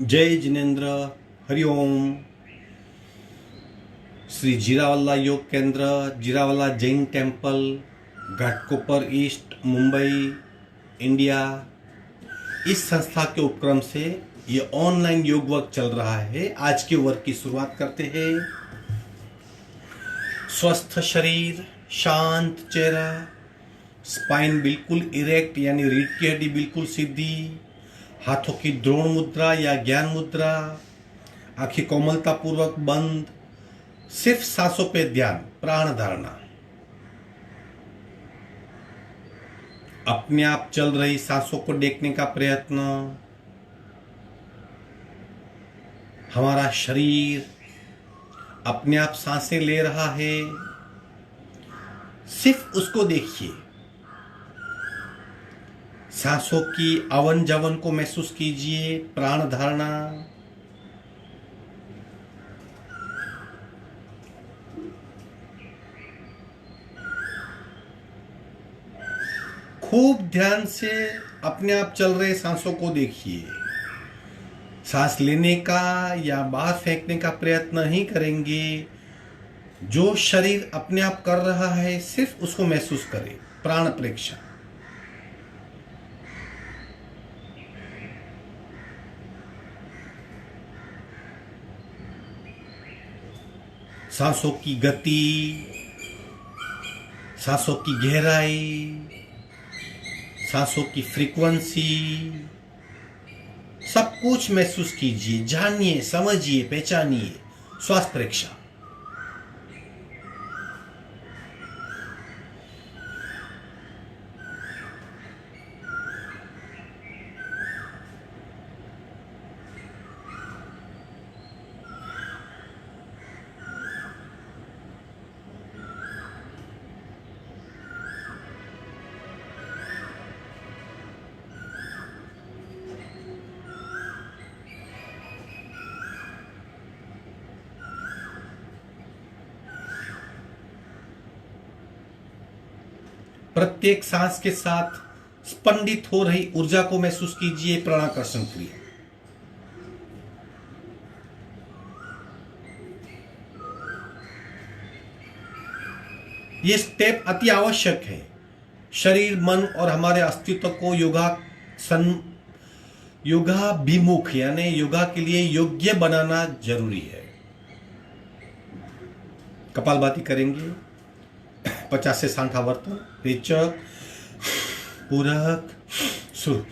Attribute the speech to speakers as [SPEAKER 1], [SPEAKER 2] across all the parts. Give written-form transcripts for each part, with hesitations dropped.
[SPEAKER 1] जय जिनेन्द्र। हरिओम। श्री जीरावल्ला योग केंद्र, Jirawala Jain temple, Ghatkopar east, Mumbai, India, इस संस्था के उपक्रम से ये ऑनलाइन योग वर्क चल रहा है। आज के वर्क की शुरुआत करते हैं। स्वस्थ शरीर, शांत चेहरा, स्पाइन बिल्कुल इरेक्ट यानी रीढ़ की हड्डी बिल्कुल सीधी, हाथों की द्रोण मुद्रा या ज्ञान मुद्रा, आंखें कोमलता पूर्वक बंद, सिर्फ सांसों पे ध्यान, प्राण धारणा। अपने आप चल रही सांसों को देखने का प्रयत्न। हमारा शरीर अपने आप सांसें ले रहा है, सिर्फ उसको देखिए। सांसों की आवन जावन को महसूस कीजिए, प्राण धारणा। खूब ध्यान से अपने आप चल रहे सांसों को देखिए। सांस लेने का या बाहर फेंकने का प्रयत्न नहीं करेंगे। जो शरीर अपने आप कर रहा है सिर्फ उसको महसूस करें, प्राण प्रेक्षण। सांसों की गति, सांसों की गहराई, सांसों की फ्रीक्वेंसी, सब कुछ महसूस कीजिए, जानिए, समझिए, पहचानिए। श्वास परीक्षा। प्रत्येक सांस के साथ स्पंदित हो रही ऊर्जा को महसूस कीजिए, प्राणाकर्षण क्रिया। ये स्टेप अति आवश्यक है। शरीर, मन और हमारे अस्तित्व को योगाभिमुख यानी योगा के लिए योग्य बनाना जरूरी है। कपालभाति करेंगे 50 से 60 आवर्तन। रेचक, पूरक, शुरू।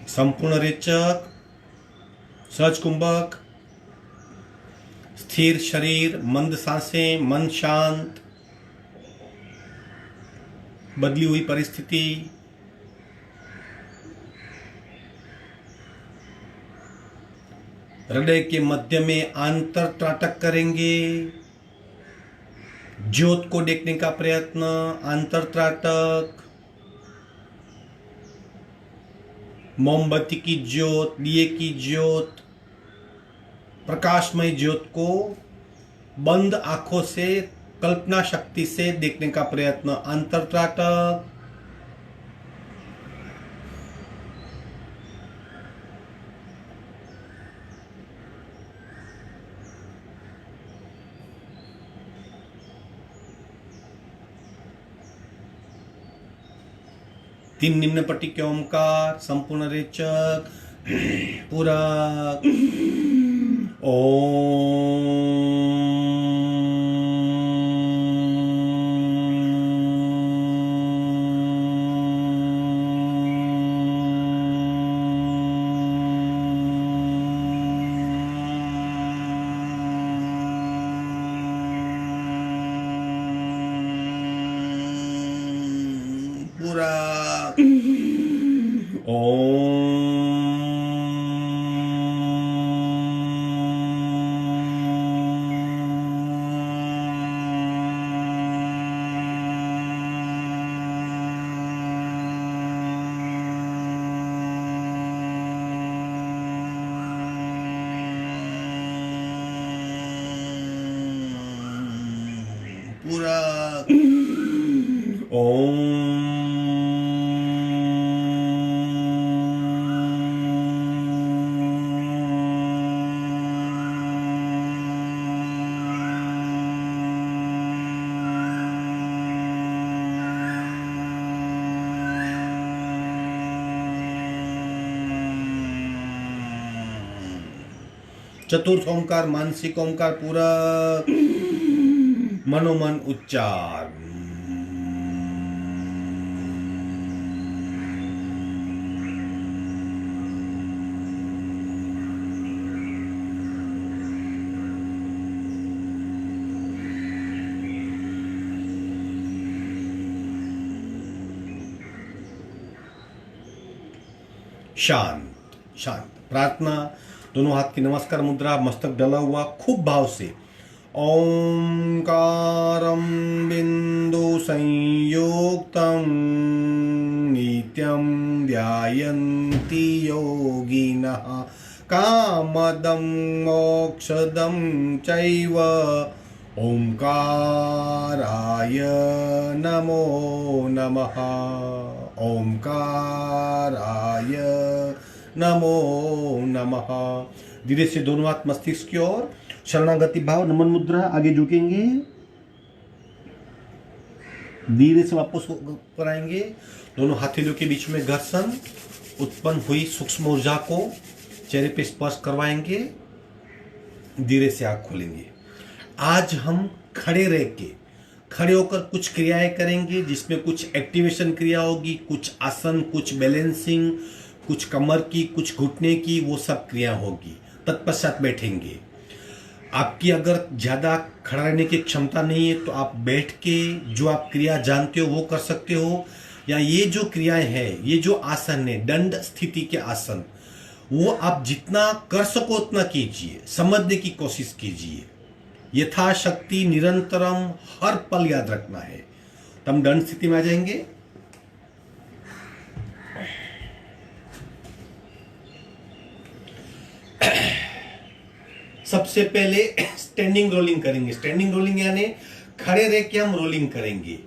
[SPEAKER 1] संपूर्ण रेचक, सहज कुंभक, स्थिर शरीर, मंद सांसें, मन शांत, बदली हुई परिस्थिति। हृदय के मध्य में आंतर त्राटक करेंगे। ज्योत को देखने का प्रयत्न, आंतर त्राटक। मोमबत्ती की ज्योत, दिए की ज्योत, प्रकाशमय ज्योत को बंद आंखों से कल्पना शक्ति से देखने का प्रयत्न, अंतरत्राटक। तीन निम्न पट्टी के ओमकार, संपूर्ण रेचक, पूरक, ओम। पूरा ओम। चतुर्थ ओंकार मानसिक ओंकार पूरा मनोमन उच्चार। शांत शांत प्रार्थना, दोनों हाथ की नमस्कार मुद्रा, मस्तक डला हुआ, खूब भाव से ओंकारं बिंदु संयुक्तं नित्यं ध्यायन्ति योगिनः कामदं मोक्षदं चैव ओंकाराय नमो नमः। ओंकाराय नमो नमः। धीरे से दोनों हाथ मस्तिष्क की ओर, शरणागति भाव, नमन मुद्रा, आगे झुकेंगे, धीरे से वापस ऊपर आएंगे। दोनों हथेलियों के बीच में घर्षण, उत्पन्न हुई सूक्ष्म ऊर्जा को चेहरे पे स्पर्श करवाएंगे। धीरे से आंख खोलेंगे। आज हम खड़े रह के, खड़े होकर कुछ क्रियाएं करेंगे, जिसमें कुछ एक्टिवेशन क्रिया होगी, कुछ आसन, कुछ बैलेंसिंग, कुछ कमर की, कुछ घुटने की, वो सब क्रिया होगी। तत्पश्चात बैठेंगे। आपकी अगर ज्यादा खड़ा रहने की क्षमता नहीं है तो आप बैठ के जो आप क्रिया जानते हो वो कर सकते हो, या ये जो क्रियाएं हैं, ये जो आसन है, दंड स्थिति के आसन, वो आप जितना कर सको उतना कीजिए, समझने की कोशिश कीजिए। यथाशक्ति निरंतरम, हर पल याद रखना है। तो हम दंड स्थिति में आ जाएंगे। सबसे पहले स्टैंडिंग रोलिंग करेंगे। स्टैंडिंग रोलिंग यानी खड़े रह के हम रोलिंग करेंगे।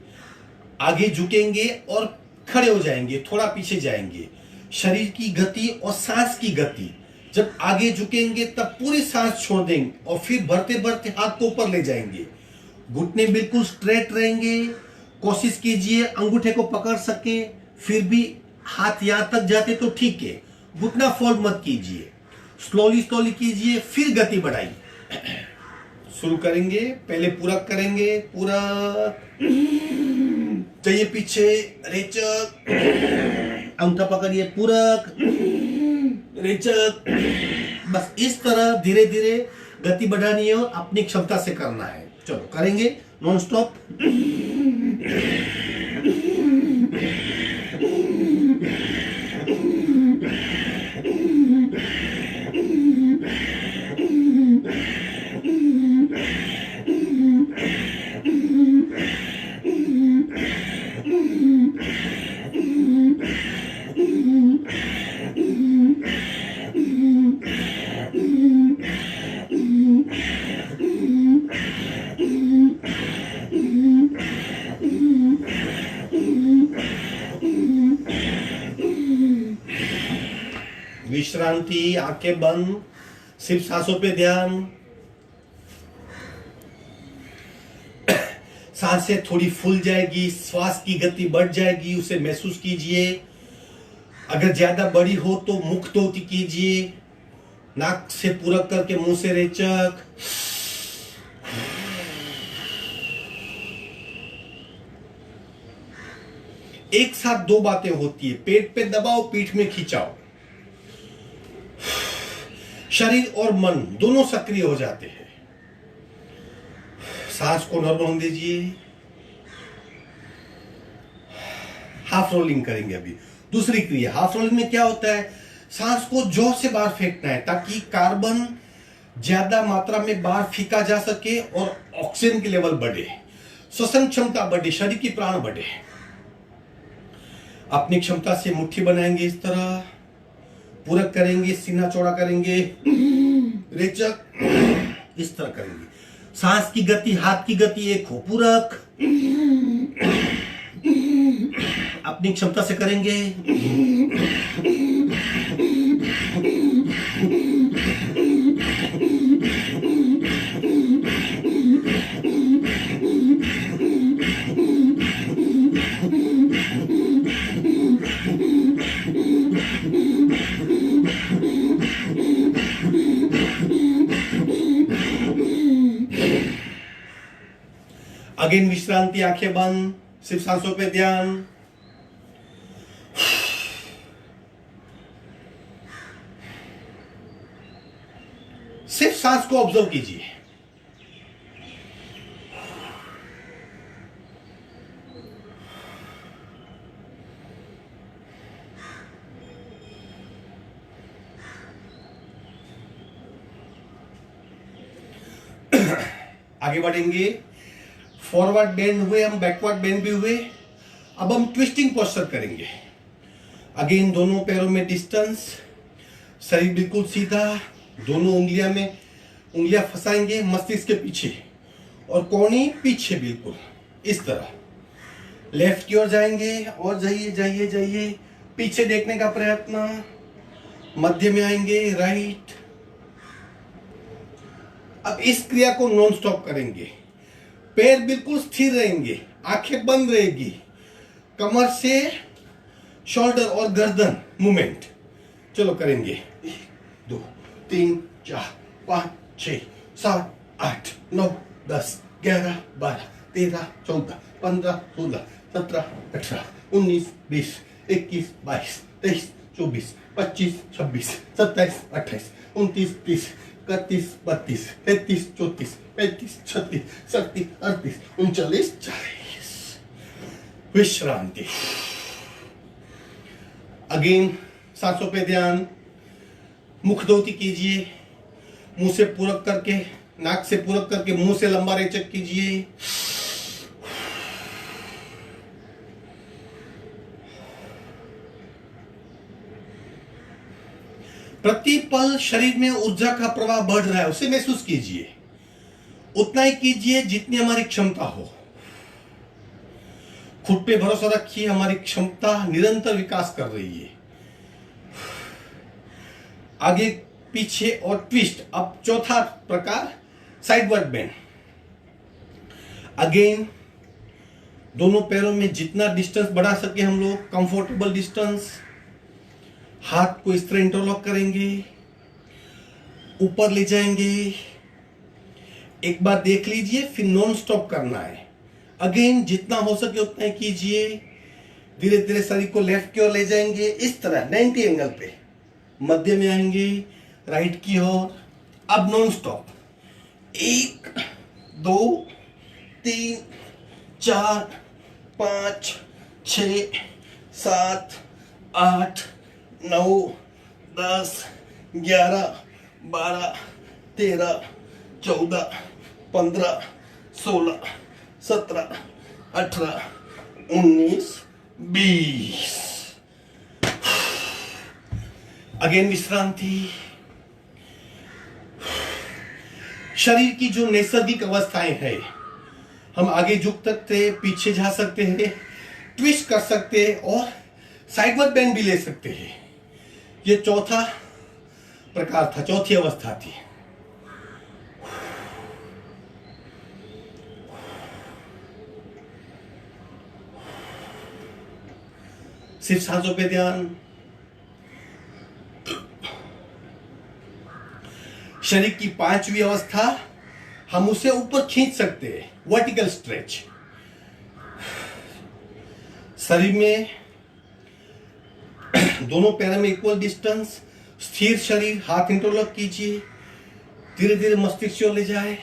[SPEAKER 1] आगे झुकेंगे और खड़े हो जाएंगे, थोड़ा पीछे जाएंगे। शरीर की गति और सांस की गति, जब आगे झुकेंगे तब पूरी सांस छोड़ देंगे और फिर भरते भरते हाथ को ऊपर ले जाएंगे। घुटने बिल्कुल स्ट्रेट रहेंगे। कोशिश कीजिए अंगूठे को पकड़ सके, फिर भी हाथ यहां तक जाते तो ठीक है, घुटना फोल्ड मत कीजिए। स्लोली स्लोली कीजिए, फिर गति बढ़ाइए। शुरू करेंगे, पहले पूरक करेंगे। पूरक चाहिए पीछे, रेचक, अंगूठा पकड़िए, पूरक, रेचक। बस इस तरह धीरे धीरे गति बढ़ानी है और अपनी क्षमता से करना है। चलो करेंगे नॉन स्टॉप। विश्रांति, आंखें बंद, सिर्फ सांसों पे ध्यान। सांसें थोड़ी फूल जाएगी, श्वास की गति बढ़ जाएगी, उसे महसूस कीजिए। अगर ज्यादा बड़ी हो तो मुक्तोति कीजिए, नाक से पूरक करके मुंह से रेचक। एक साथ दो बातें होती है, पेट पे दबाओ, पीठ में खिंचाओ। शरीर और मन दोनों सक्रिय हो जाते हैं। सांस को नॉर्मल होने दीजिए। हाफ रोलिंग करेंगे अभी। दूसरी क्रिया हाफ रोलिंग में क्या होता है, सांस को जोर से बाहर फेंकना है ताकि कार्बन ज्यादा मात्रा में बाहर फेंका जा सके और ऑक्सीजन की लेवल बढ़े, श्वसन क्षमता बढ़े, शरीर की प्राण बढ़े। अपनी क्षमता से मुट्ठी बनाएंगे, इस तरह पूरक करेंगे, सीना चौड़ा करेंगे, रेचक, इस तरह करेंगे। सांस की गति, हाथ की गति एक हो, पूरक अपनी क्षमता से करेंगे। अगेन विश्रांति, आंखें बंद, सिर्फ सांसों पे ध्यान। सिर्फ सांस को ऑब्जर्व कीजिए। आगे बढ़ेंगे, फॉरवर्ड बेंड हुए, हम बैकवर्ड बेंड भी हुए। अब हम ट्विस्टिंग पोस्चर करेंगे। अगेन दोनों पैरों में डिस्टेंस, शरीर बिल्कुल सीधा, दोनों उंगलियां फंसाएंगे मस्तिष्क के पीछे और कोहनी पीछे, बिल्कुल इस तरह। लेफ्ट की ओर जाएंगे और जाइए जाइए जाइए, पीछे देखने का प्रयत्न, मध्य में आएंगे, राइट। अब इस क्रिया को नॉन स्टॉप करेंगे। पैर बिल्कुल स्थिर रहेंगे, आंखें बंद रहेगी, कमर से शोल्डर और गर्दन मूवमेंट। चलो करेंगे, 1 2 3 4 5 6 7 8 9 10 11 12 13 14 15 16 17 18 19 20 21 22 23 24 25 26 27 28 29 30 31 32 33 34 35 36 37 38 39 40। विश्रांति। अगेन सांसों पे ध्यान, मुख धोती कीजिए, मुंह से पूरक करके, नाक से पूरक करके मुंह से लंबा रेचक कीजिए। प्रति पल शरीर में ऊर्जा का प्रवाह बढ़ रहा है, उसे महसूस कीजिए। उतना ही कीजिए जितनी हमारी क्षमता हो। खुद पे भरोसा रखिए, हमारी क्षमता निरंतर विकास कर रही है। आगे पीछे और ट्विस्ट। अब चौथा प्रकार, साइडवर्ड बेंड। अगेन दोनों पैरों में जितना डिस्टेंस बढ़ा सके हम लोग, कंफर्टेबल डिस्टेंस। हाथ को इस तरह इंटरलॉक करेंगे, ऊपर ले जाएंगे। एक बार देख लीजिए, फिर नॉन स्टॉप करना है। अगेन जितना हो सके उतना ही कीजिए। धीरे धीरे शरीर को लेफ्ट की ओर ले जाएंगे, इस तरह 90 एंगल पे। मध्य में आएंगे, राइट की ओर। अब नॉन स्टॉप, 1 2 3 4 5 6 7 8 9 10 11 12 13 14 15 16 17 18 19 20। अगेन विश्रांति। शरीर की जो नैसर्गिक अवस्थाएं हैं, हम आगे झुक सकते हैं, पीछे जा सकते हैं, ट्विस्ट कर सकते हैं और साइडवर्ड बेंड भी ले सकते हैं। ये चौथा प्रकार था, चौथी अवस्था थी। सिर्फ सांसों पे ध्यान। शरीर की पांचवी अवस्था, हम उसे ऊपर खींच सकते हैं, वर्टिकल स्ट्रेच। शरीर में दोनों पैरों में इक्वल डिस्टेंस, स्थिर शरीर, हाथ इंटरलॉक कीजिए। धीरे धीरे मस्तिष्क की ओर ले जाए,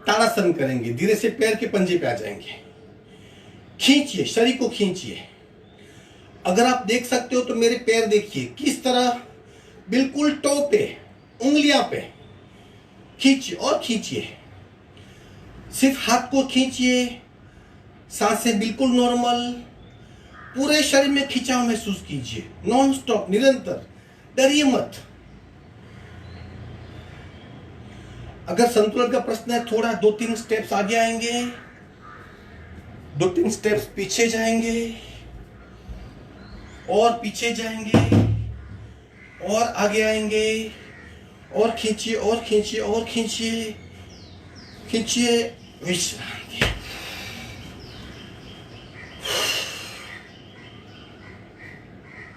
[SPEAKER 1] ताड़ासन करेंगे, धीरे से पैर के पंजे पे आ जाएंगे। खींचिए, शरीर को खींचिए। अगर आप देख सकते हो तो मेरे पैर देखिए किस तरह बिल्कुल टो पे, उंगलियां पे खींचिए और खींचिए। सिर्फ हाथ को खींचिए, सांसें बिल्कुल नॉर्मल, पूरे शरीर में खिंचाव महसूस कीजिए, नॉन स्टॉप, निरंतर, डरिए मत। अगर संतुलन का प्रश्न है, थोड़ा 2-3 स्टेप्स आगे आएंगे, 2-3 स्टेप्स पीछे जाएंगे और पीछे जाएंगे और आगे आएंगे और खींचिए और खींचिए और खींचिए, खींचिए, विश्रांति।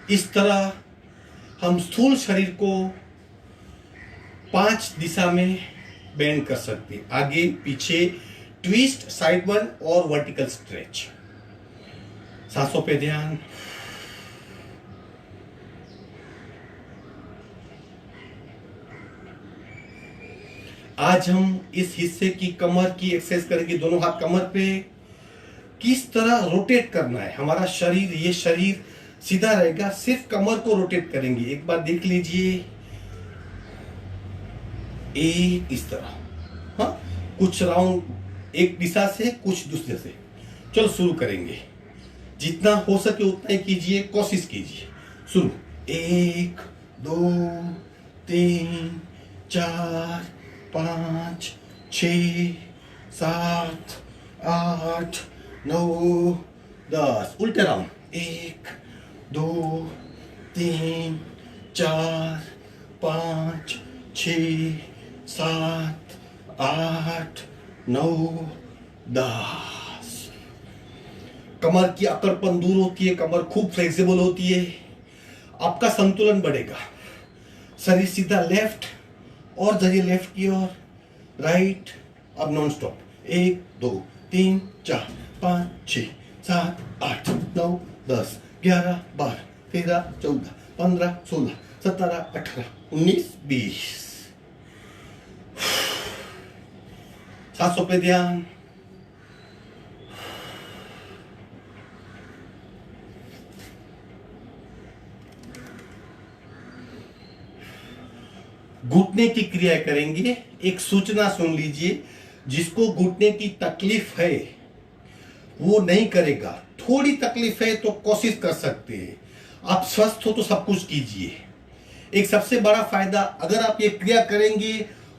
[SPEAKER 1] इस तरह हम स्थूल शरीर को 5 दिशा में बेंड कर सकते हैं, आगे पीछे, ट्विस्ट, साइड वन और वर्टिकल स्ट्रेच। सांसों पे ध्यान। आज हम इस हिस्से की कमर की एक्सरसाइज करेंगे। दोनों हाथ कमर पे, किस तरह रोटेट करना है हमारा शरीर। ये शरीर सीधा रहेगा, सिर्फ कमर को रोटेट करेंगे। एक बार देख लीजिए, एक इस तरह, हाँ, कुछ राउंड एक दिशा से, कुछ दूसरे से। चलो शुरू करेंगे, जितना हो सके उतना ही कीजिए, कोशिश कीजिए। शुरू, 1 2 3 4 5 6 7 8 9 10। उल्टे राउंड, 1 2 3 4 5 6 7 8 9 10। कमर की अकड़पन दूर होती है, कमर खूब फ्लेक्सिबल होती है, आपका संतुलन बढ़ेगा। शरीर सीधा लेफ्ट और जरिए लेफ्ट की ओर, राइट। अब नॉन स्टॉप, 1 2 3 4 5 6 7 8 9 10 11 12 13 14 15 16 17 18 19 20। सांसों पे ध्यान। घुटने की क्रिया करेंगे। एक सूचना सुन लीजिए, जिसको घुटने की तकलीफ है वो नहीं करेगा, थोड़ी तकलीफ है तो कोशिश कर सकते हैं। आप स्वस्थ हो तो सब कुछ कीजिए। एक सबसे बड़ा फायदा, अगर आप ये क्रिया करेंगे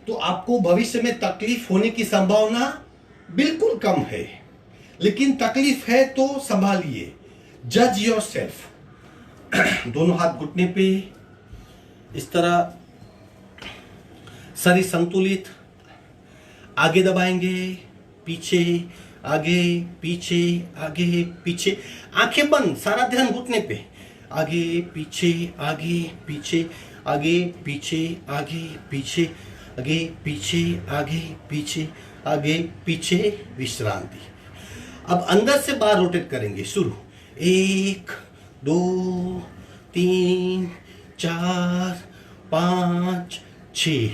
[SPEAKER 1] तो आपको भविष्य में तकलीफ होने की संभावना बिल्कुल कम है। लेकिन तकलीफ है तो संभालिए, जज योर सेल्फ। दोनों हाथ घुटने पे, इस तरह शरीर संतुलित, आगे दबाएंगे, पीछे, आगे पीछे, आगे पीछे, आंखें बंद, सारा ध्यान घुटने पे, आगे पीछे, आगे पीछे, आगे पीछे, आगे पीछे, आगे पीछे, आगे पीछे, आगे पीछे, विश्रांति। अब अंदर से बाहर रोटेट करेंगे। शुरू, 1 2 3 4 5 6।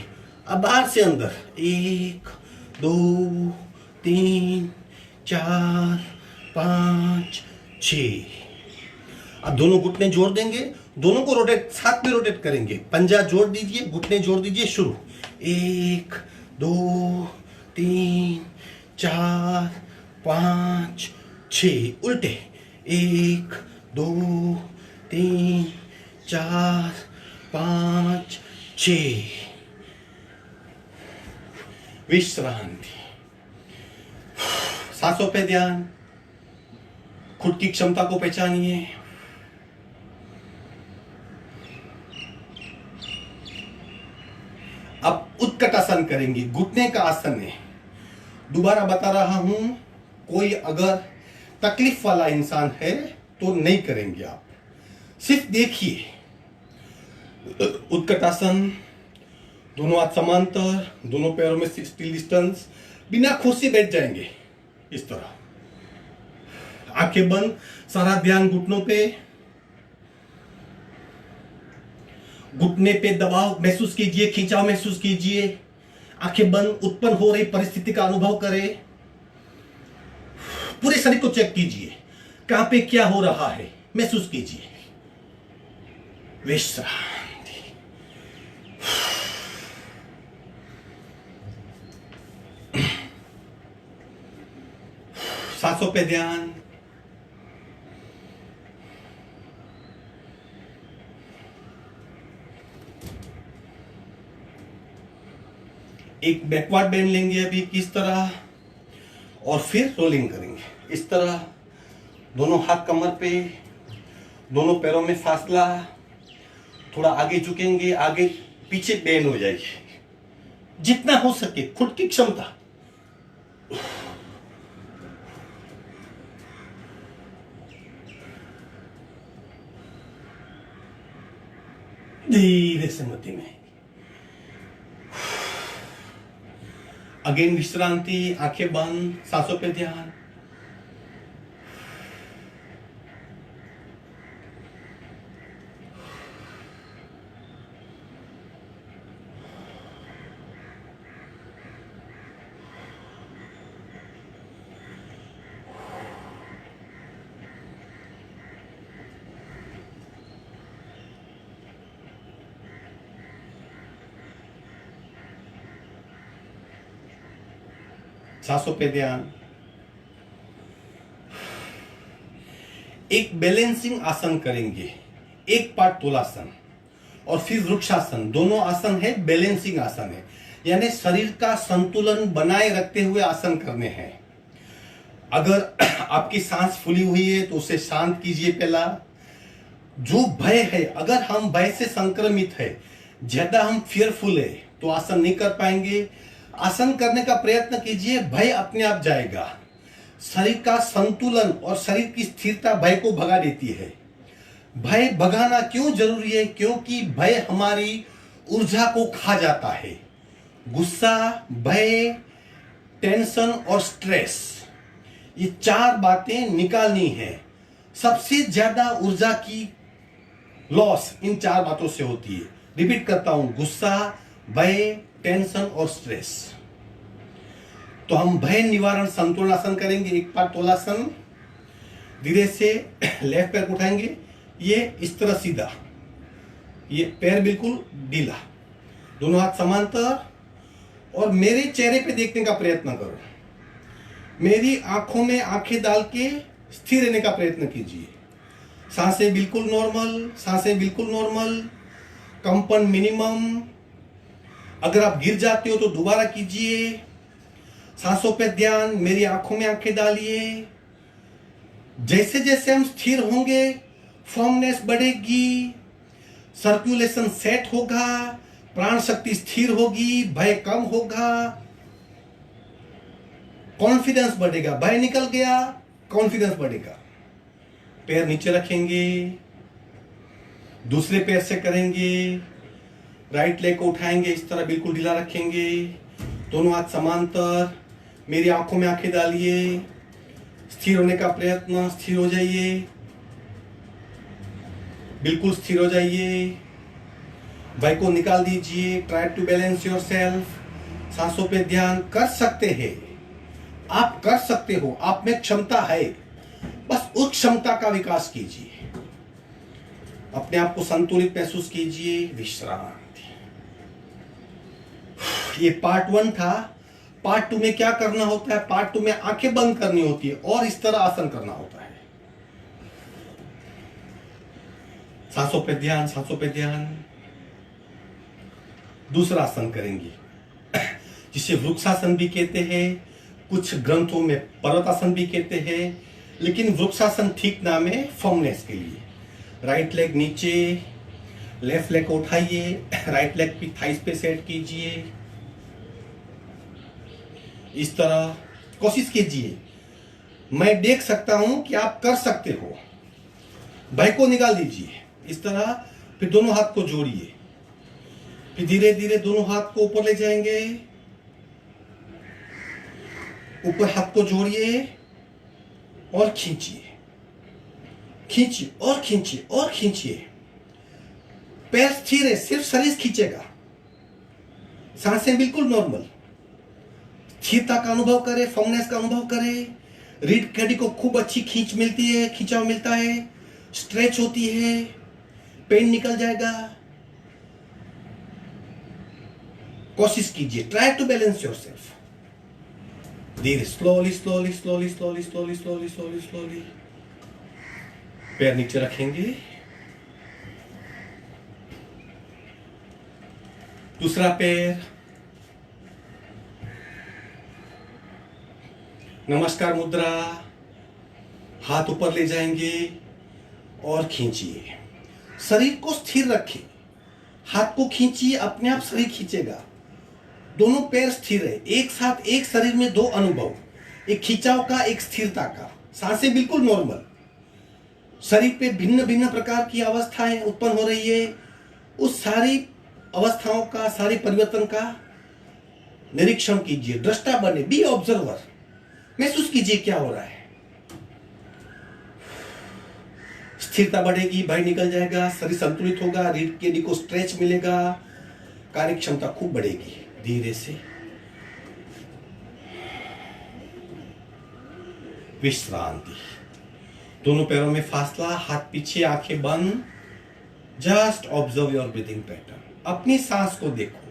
[SPEAKER 1] अब बाहर से अंदर, 1 2 3 4 5 6। अब दोनों घुटने जोड़ देंगे, दोनों को रोटेट, साथ में रोटेट करेंगे। पंजा जोड़ दीजिए, घुटने जोड़ दीजिए। शुरू, 1 2 3 4 5 6। उल्टे, 1 2 3 4 5 6। विश्रांति। सांसों पे ध्यान, खुद की क्षमता को पहचानिए। अब उत्कट आसन करेंगे, घुटने का आसन है। दोबारा बता रहा हूं, कोई अगर तकलीफ वाला इंसान है तो नहीं करेंगे आप, सिर्फ देखिए। उत्कट आसन, दोनों हाथ समांतर, दोनों पैरों में स्टिल डिस्टेंस, बिना कुर्सी बैठ जाएंगे इस तरह। आंखें बंद, सारा ध्यान घुटनों पे। घुटने पे दबाव महसूस कीजिए, खिंचाव महसूस कीजिए। आंखें बंद, उत्पन्न हो रही परिस्थिति का अनुभव करें। पूरे शरीर को चेक कीजिए, कहां पे क्या हो रहा है। महसूस कीजिए। विश्रांति। सांसों पे ध्यान। एक बैकवर्ड बेंड लेंगे अभी किस तरह, और फिर रोलिंग करेंगे इस तरह। दोनों हाथ कमर पे, दोनों पैरों में फासला, थोड़ा आगे झुकेंगे, आगे पीछे बेंड हो जाएगी जितना हो सके, खुद की क्षमता। धीरे से मध्य में। अगेन विश्रांति, आंखें बंद, सांसों पे ध्यान। सांसों पे ध्यान। एक बैलेंसिंग आसन करेंगे, एक पार्ट तुलासन और फिर वृक्षासन। दोनों आसन है बैलेंसिंग आसन है, यानी शरीर का संतुलन बनाए रखते हुए आसन करने हैं। अगर आपकी सांस फूली हुई है तो उसे शांत कीजिए पहला। जो भय है, अगर हम भय से संक्रमित है, ज्यादा हम फियरफुल है तो आसन नहीं कर पाएंगे। आसन करने का प्रयत्न कीजिए, भय अपने आप जाएगा। शरीर का संतुलन और शरीर की स्थिरता भय को भगा देती है। भय भगाना क्यों जरूरी है? क्योंकि भय हमारी ऊर्जा को खा जाता है। गुस्सा, भय, टेंशन और स्ट्रेस, ये चार बातें निकालनी है। सबसे ज्यादा ऊर्जा की लॉस इन चार बातों से होती है। रिपीट करता हूं, गुस्सा, भय, टेंशन और स्ट्रेस। तो हम भय निवारण संतुलन आसन करेंगे। एक पार्ट तोलासन, धीरे से लेफ्ट पैर को उठाएंगे, ये इस तरह सीधा, ये पैर बिल्कुल ढीला, दोनों हाथ समांतर, और मेरे चेहरे पे देखने का प्रयत्न करो। मेरी आंखों में आंखें डाल के स्थिर रहने का प्रयत्न कीजिए। सांसें बिल्कुल नॉर्मल, सांसें बिल्कुल नॉर्मल, कंपन मिनिमम। अगर आप गिर जाते हो तो दोबारा कीजिए। सांसों पे ध्यान, मेरी आंखों में आंखें डालिए। जैसे जैसे हम स्थिर होंगे, फॉर्मनेस बढ़ेगी, सर्कुलेशन सेट होगा, प्राण शक्ति स्थिर होगी, भय कम होगा, कॉन्फिडेंस बढ़ेगा। भय निकल गया, कॉन्फिडेंस बढ़ेगा। पैर नीचे रखेंगे, दूसरे पैर से करेंगे, राइट लेग को उठाएंगे, इस तरह बिल्कुल ढीला रखेंगे, दोनों हाथ समांतर, मेरी आंखों में आंखें डालिए, स्थिर होने का प्रयत्न। स्थिर हो जाइए, बिल्कुल स्थिर हो जाइए। भय को निकाल दीजिए। Try to balance yourself. सांसों पे ध्यान। कर सकते हैं, आप कर सकते हो, आप में क्षमता है, बस उस क्षमता का विकास कीजिए। अपने आप को संतुलित महसूस कीजिए। विश्रांति। ये पार्ट 1 था। पार्ट 2 में क्या करना होता है? पार्ट 2 में आंखें बंद करनी होती है और इस तरह आसन करना होता है। सांसों पे ध्यान, सांसों पे ध्यान। दूसरा आसन करेंगे जिसे वृक्षासन भी कहते हैं, कुछ ग्रंथों में पर्वतासन भी कहते हैं, लेकिन वृक्षासन ठीक नाम है फर्मनेस के लिए। राइट लेग नीचे, लेफ्ट लेग को उठाइए, राइट लेग की थाइस पे सेट कीजिए, इस तरह कोशिश कीजिए। मैं देख सकता हूं कि आप कर सकते हो। भय को निकाल दीजिए इस तरह। फिर दोनों हाथ को जोड़िए, फिर धीरे धीरे दोनों हाथ को ऊपर ले जाएंगे, ऊपर हाथ को जोड़िए और खींचिए, खींचिए और खींचिए और खींचिए। पैर स्थिर है, सिर्फ शरीर खींचेगा। सांसें बिल्कुल नॉर्मल। स्थिरता का अनुभव करें, फर्मनेस का अनुभव करें। रीढ़ की हड्डी को खूब अच्छी खींच मिलती है, खिंचाव मिलता है। स्ट्रेच होती है, पेन निकल जाएगा। कोशिश कीजिए, ट्राई टू बैलेंस योरसेल्फ। धीरे, slowly slowly slowly slowly slowly slowly slowly slowly. पैर नीचे रखेंगे। दूसरा पैर, नमस्कार मुद्रा, हाथ ऊपर ले जाएंगे और खींचिए। शरीर को स्थिर रखें, हाथ को खींचिए, अपने आप शरीर खींचेगा। दोनों पैर स्थिर है, एक साथ एक शरीर में दो अनुभव, एक खिंचाव का, एक स्थिरता का। सांसें बिल्कुल नॉर्मल। शरीर पे भिन्न भिन्न प्रकार की अवस्थाएं उत्पन्न हो रही है, उस सारी अवस्थाओं का, सारे परिवर्तन का निरीक्षण कीजिए। दृष्टा बने, बी ऑब्जर्वर। महसूस कीजिए क्या हो रहा है। स्थिरता बढ़ेगी, भय निकल जाएगा, शरीर संतुलित होगा, रीढ़ की हड्डी को स्ट्रेच मिलेगा, कार्य क्षमता खूब बढ़ेगी। धीरे से विश्रांति। दोनों पैरों में फासला, हाथ पीछे, आंखें बंद। Just observe your breathing pattern. अपनी सांस को देखो।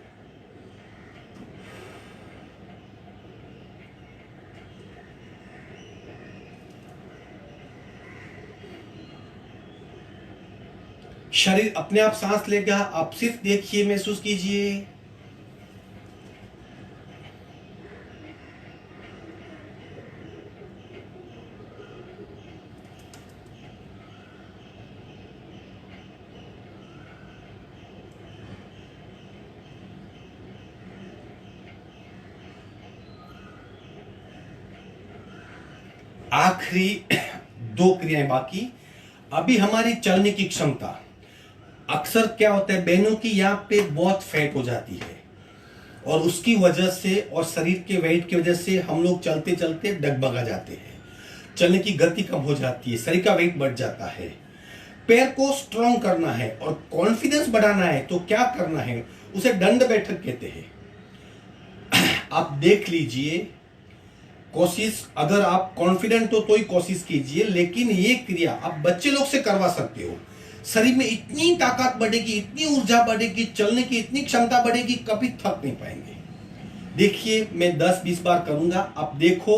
[SPEAKER 1] शरीर अपने आप सांस लेगा, आप सिर्फ देखिए, महसूस कीजिए। आखिरी दो क्रियाएं बाकी। अभी हमारी चलने की क्षमता, अक्सर क्या होता है, बहनों की यहाँ पे बहुत फैट हो जाती है और उसकी वजह से और शरीर के वेट की वजह से हम लोग चलते चलते डगमगा जाते हैं, चलने की गति कम हो जाती है, शरीर का वेट बढ़ जाता है। पैर को स्ट्रॉन्ग करना है और कॉन्फिडेंस बढ़ाना है तो क्या करना है, उसे दंड बैठक कहते हैं। आप देख लीजिए, कोशिश, अगर आप कॉन्फिडेंट हो तो ही कोशिश कीजिए, लेकिन ये क्रिया आप बच्चे लोग से करवा सकते हो। शरीर में इतनी ताकत बढ़ेगी, इतनी ऊर्जा बढ़ेगी, चलने की इतनी क्षमता बढ़ेगी, कभी थक नहीं पाएंगे। देखिए, मैं 10-20 बार करूंगा, आप देखो,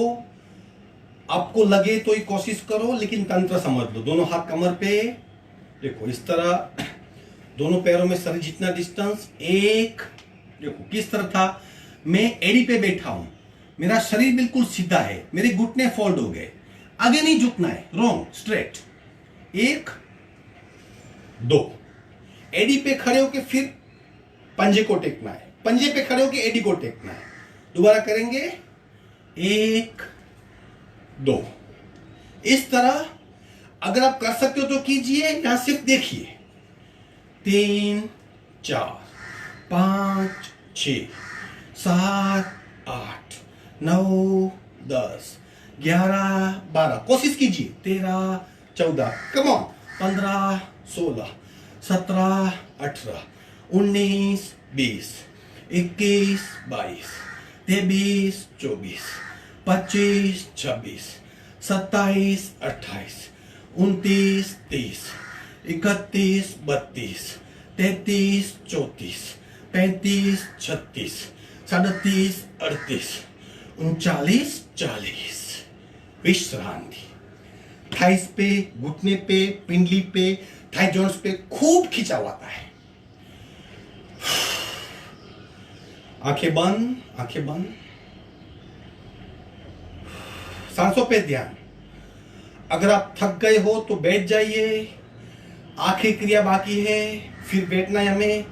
[SPEAKER 1] आपको लगे तो ही कोशिश करो, लेकिन तंत्र समझ लो। दोनों हाथ कमर पे, देखो इस तरह, दोनों पैरों में शरीर जितना डिस्टेंस, एक, देखो किस तरह था, मैं एड़ी पे बैठा हूं, मेरा शरीर बिल्कुल सीधा है, मेरे घुटने फोल्ड हो गए, आगे नहीं झुकना है, रॉन्ग, स्ट्रेट। एक, दो, एडी पे खड़े होके फिर पंजे को टेकना है, पंजे पे खड़े होके एडी को टेकना है। दोबारा करेंगे, एक, दो, इस तरह। अगर आप कर सकते हो तो कीजिए, यहां सिर्फ देखिए। 3, 4, 5, 6, 7, 8, 9, 10, 11, 12, कोशिश कीजिए। 13, 14, कम ऑन, 15, 16, 17, 18, 19, 20, 21, 22, 23, 24, 25, 26, 27, 28, 29, 30, 31, 32, 33, 34, 35, 36, 37, 38, 39, 40। विश्रांति। थाइस पे, घुटने पे, पिंडली पे, थाई जॉइंट्स पे खूब खिंचाव आता है। आंखें बंद, आंखें बंद। सांसों पे ध्यान। अगर आप थक गए हो तो बैठ जाइए, आखिरी क्रिया बाकी है, फिर बैठना है हमें।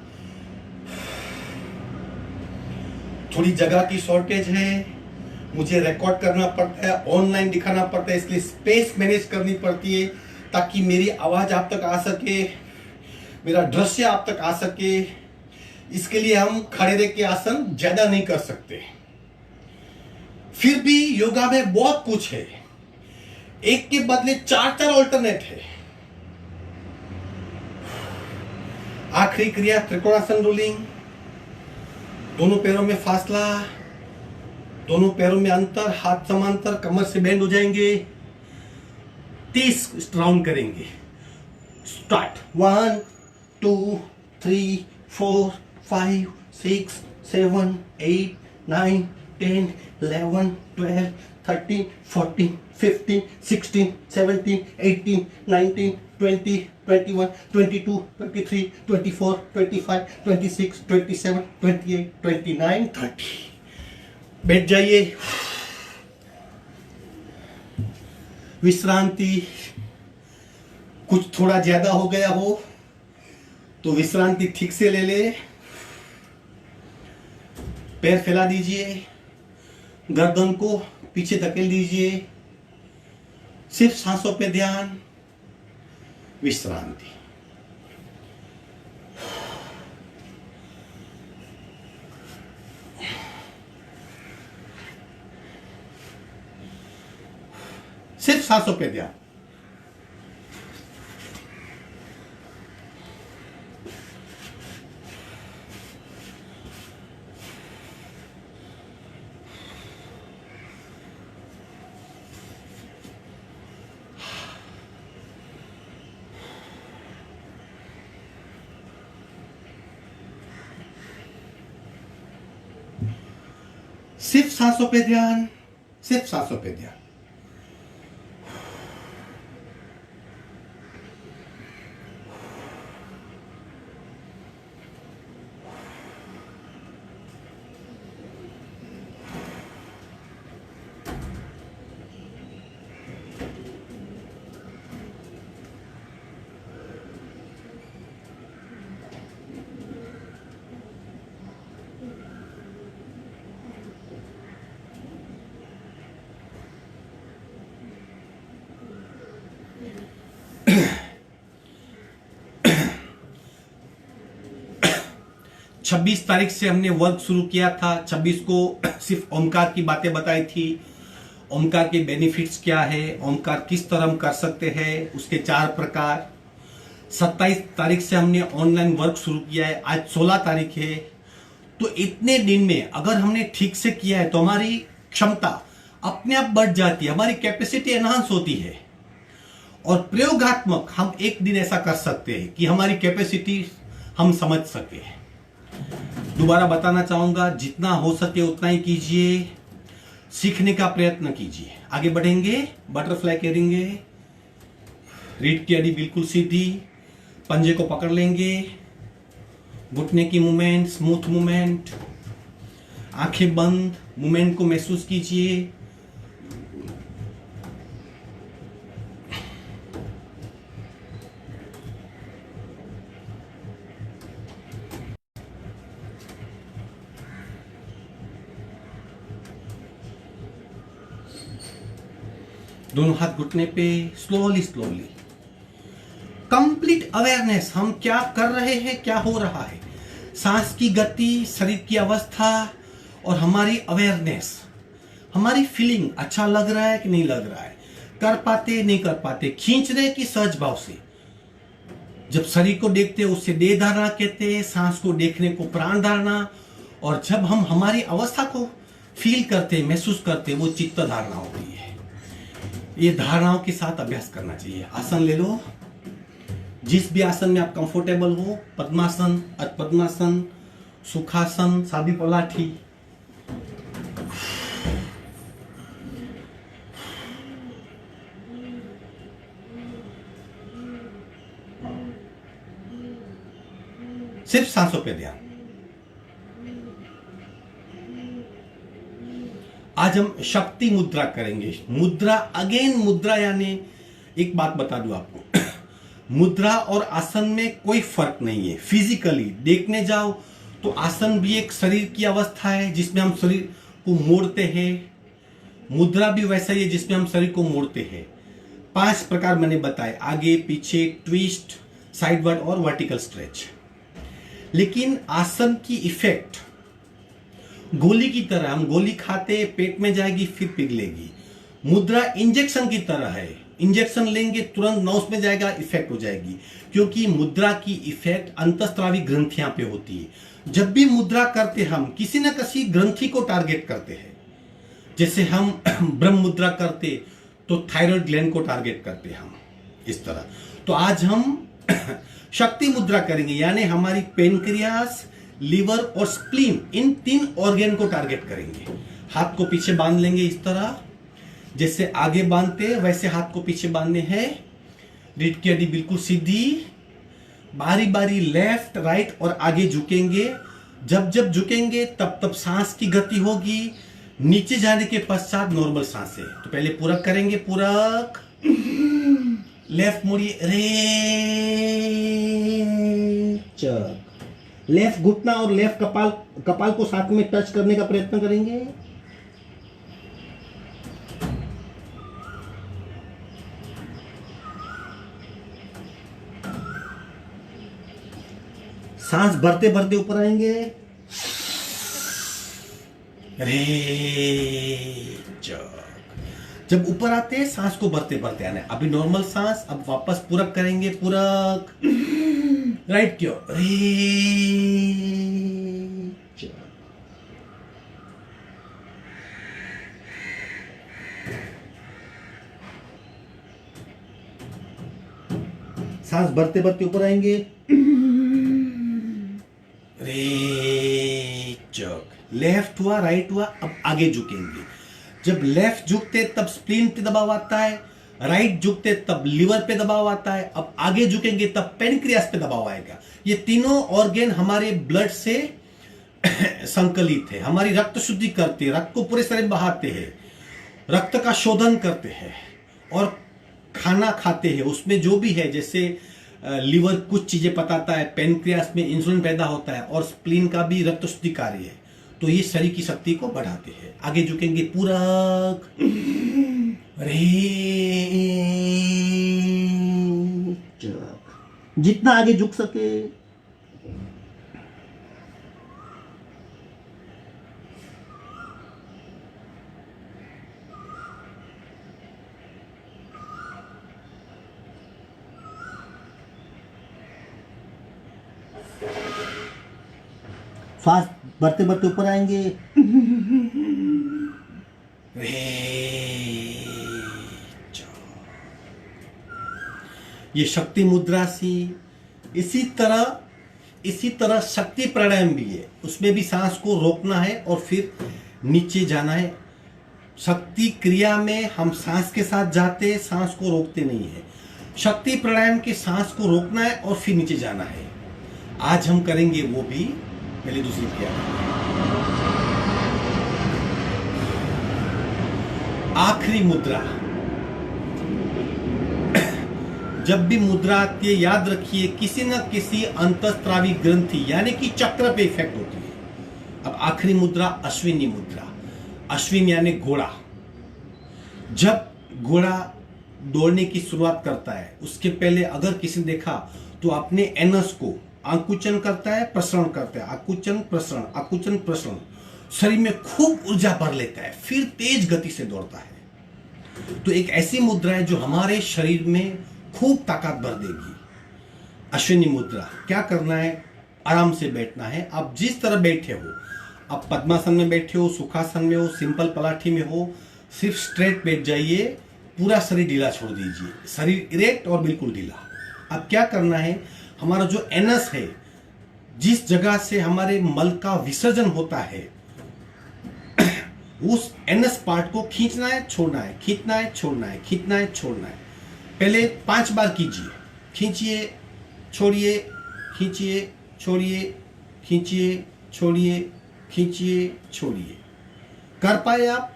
[SPEAKER 1] थोड़ी जगह की शॉर्टेज है, मुझे रिकॉर्ड करना पड़ता है, ऑनलाइन दिखाना पड़ता है, इसलिए स्पेस मैनेज करनी पड़ती है ताकि मेरी आवाज आप तक आ सके, मेरा दृश्य आप तक आ सके। इसके लिए हम खड़े रह के आसन ज्यादा नहीं कर सकते। फिर भी योगा में बहुत कुछ है, एक के बदले 4 ऑल्टरनेट है। आखिरी क्रिया त्रिकोणासन रोलिंग। दोनों पैरों में फासला, दोनों पैरों में अंतर, हाथ समांतर, कमर से बेंड हो जाएंगे। 30 राउंड करेंगे। स्टार्ट 1 2 3 4 5 6 7 8 9 10 11 12 13 14 15 16 17 18 19 20 21 22 23 24 25 26 27 28 29 30। बैठ जाइए। विश्रांति कुछ थोड़ा ज्यादा हो गया हो तो विश्रांति ठीक से ले ले। पैर फैला दीजिए, गर्दन को पीछे धकेल दीजिए। सिर्फ सांसों पे ध्यान, विश्रांति। सिर्फ सांसों पे ध्यान। सिर्फ सांसों पे ध्यान, सिर्फ सांसों पे ध्यान। छब्बीस तारीख से हमने वर्क शुरू किया था। 26 को सिर्फ ओमकार की बातें बताई थी। ओमकार के बेनिफिट्स क्या है, ओमकार किस तरह हम कर सकते हैं, उसके 4 प्रकार। 27 तारीख से हमने ऑनलाइन वर्क शुरू किया है। आज 16 तारीख है। तो इतने दिन में अगर हमने ठीक से किया है तो हमारी क्षमता अपने आप बढ़ जाती है, हमारी कैपेसिटी एनहांस होती है। और प्रयोगात्मक हम एक दिन ऐसा कर सकते हैं कि हमारी कैपेसिटी हम समझ सके। दोबारा बताना चाहूंगा, जितना हो सके उतना ही कीजिए, सीखने का प्रयत्न कीजिए। आगे बढ़ेंगे, बटरफ्लाई करेंगे। रीढ़ की हड्डी बिल्कुल सीधी, पंजे को पकड़ लेंगे, घुटने की मूवमेंट, स्मूथ मूवमेंट, आंखें बंद, मूवमेंट को महसूस कीजिए। दोनों हाथ घुटने पे, स्लोली स्लोली। कंप्लीट अवेयरनेस, हम क्या कर रहे हैं, क्या हो रहा है, सांस की गति, शरीर की अवस्था और हमारी अवेयरनेस, हमारी फीलिंग, अच्छा लग रहा है कि नहीं लग रहा है, कर पाते नहीं कर पाते, खींच रहे कि सहज भाव से। जब शरीर को देखते हैं उससे देह धारणा कहते हैं, सांस को देखने को प्राण धारणा, और जब हम हमारी अवस्था को फील करते, महसूस करते, वो चित्त धारणा होती है। ये धारणाओं के साथ अभ्यास करना चाहिए। आसन ले लो, जिस भी आसन में आप कंफर्टेबल हो, पद्मासन, पद्मासन, सुखासन, सादी पलाठी। सिर्फ सांसों पे ध्यान। आज हम शक्ति मुद्रा करेंगे। मुद्रा, अगेन मुद्रा, यानी एक बात बता दूं आपको, मुद्रा और आसन में कोई फर्क नहीं है। फिजिकली देखने जाओ तो आसन भी एक शरीर की अवस्था है जिसमें हम शरीर को मोड़ते हैं, मुद्रा भी वैसा ही है जिसमें हम शरीर को मोड़ते हैं। 5 प्रकार मैंने बताए, आगे पीछे, ट्विस्ट, साइडवर्ड और वर्टिकल स्ट्रेच। लेकिन आसन की इफेक्ट गोली की तरह, हम गोली खाते, पेट में जाएगी फिर पिघलेगी। मुद्रा इंजेक्शन की तरह है, इंजेक्शन लेंगे तुरंत नौस में जाएगा, इफेक्ट हो जाएगी। क्योंकि मुद्रा की इफेक्ट अंतःस्रावी ग्रंथियां पे होती है। जब भी मुद्रा करते हम किसी न किसी ग्रंथि को टारगेट करते हैं। जैसे हम ब्रह्म मुद्रा करते तो थायराइड ग्लैंड को टारगेट करते हम, इस तरह। तो आज हम शक्ति मुद्रा करेंगे, यानी हमारी पेनक्रियास, लीवर और स्प्लीन, इन 3 ऑर्गन को टारगेट करेंगे। हाथ को पीछे बांध लेंगे इस तरह, जैसे आगे बांधते हैं वैसे हाथ को पीछे बांधने हैं। रीढ़ की हड्डी बिल्कुल सीधी, बारी बारी लेफ्ट राइट और आगे झुकेंगे। जब जब झुकेंगे तब तब सांस की गति होगी। नीचे जाने के पश्चात नॉर्मल सांस है। तो पहले पूरक करेंगे, पूरक, लेफ्ट मुड़िए, रे चक, लेफ्ट घुटना और लेफ्ट कपाल को साथ में टच करने का प्रयत्न करेंगे। सांस भरते भरते ऊपर आएंगे, रे चक। जब ऊपर आते हैं सांस को भरते भरते आना है। अभी नॉर्मल सांस, अब वापस पूरक करेंगे, पूरक, राइट की ओर, रे चक। सांस भरते भरते ऊपर आएंगे, रे चक। लेफ्ट हुआ, राइट हुआ, अब आगे झुकेंगे। जब लेफ्ट झुकते तब स्प्लीन पे दबाव आता है, राइट झुकते तब लीवर पे दबाव आता है, अब आगे झुकेंगे तब पेनक्रियास पे दबाव आएगा। ये तीनों ऑर्गन हमारे ब्लड से संकलित है, हमारी रक्त शुद्धि करते हैं, रक्त को पूरे शरीर में बहाते हैं, रक्त का शोधन करते हैं और खाना खाते हैं। उसमें जो भी है, जैसे लीवर कुछ चीजें पताता है, पेनक्रियास में इंसुलिन पैदा होता है और स्प्लीन का भी रक्त शुद्धि कार्य है। तो ये शरीर की शक्ति को बढ़ाते हैं। आगे झुकेंगे, पूरक, रे चक। जितना आगे झुक सके। सांस बढ़ते बढ़ते ऊपर आएंगे, ये शक्ति मुद्रा सी। इसी तरह शक्ति प्राणायाम भी है, उसमें भी सांस को रोकना है और फिर नीचे जाना है। शक्ति क्रिया में हम सांस के साथ जाते, सांस को रोकते नहीं है। शक्ति प्राणायाम के सांस को रोकना है और फिर नीचे जाना है। आज हम करेंगे वो भी। पहले दूसरी क्रिया, आखिरी मुद्रा। जब भी मुद्रा आती है याद रखिए किसी न किसी अंतःस्रावी ग्रंथि यानी कि चक्र पे इफेक्ट होती है। अब आखिरी मुद्रा अश्विनी मुद्रा। अश्विन यानी घोड़ा। जब घोड़ा दौड़ने की शुरुआत करता है उसके पहले अगर किसी ने देखा तो अपने एनस को आकुंचन करता है, प्रसरण करता है, आकुंचन प्रसरण, आकुंचन प्रसरण। शरीर में खूब ऊर्जा भर लेता है, फिर तेज गति से दौड़ता है। तो एक ऐसी मुद्रा है जो हमारे शरीर में खूब ताकत भर देगी। अश्विनी मुद्रा। क्या करना है? आराम से बैठना है। आप जिस तरह बैठे हो, आप पद्मासन में बैठे हो, सुखासन में हो, सिंपल पलाठी में हो, सिर्फ स्ट्रेट बैठ जाइए, पूरा शरीर ढीला छोड़ दीजिए, शरीर इरेक्ट और बिल्कुल ढीला। अब क्या करना है? हमारा जो एनस है, जिस जगह से हमारे मल का विसर्जन होता है, उस एनस पार्ट को खींचना है, छोड़ना है, खींचना है, छोड़ना है, खींचना है, छोड़ना है। पहले 5 बार कीजिए। खींचिए, छोड़िए, खींचिए, छोड़िए, खींचिए, छोड़िए, खींचिए, छोड़िए। कर पाए आप?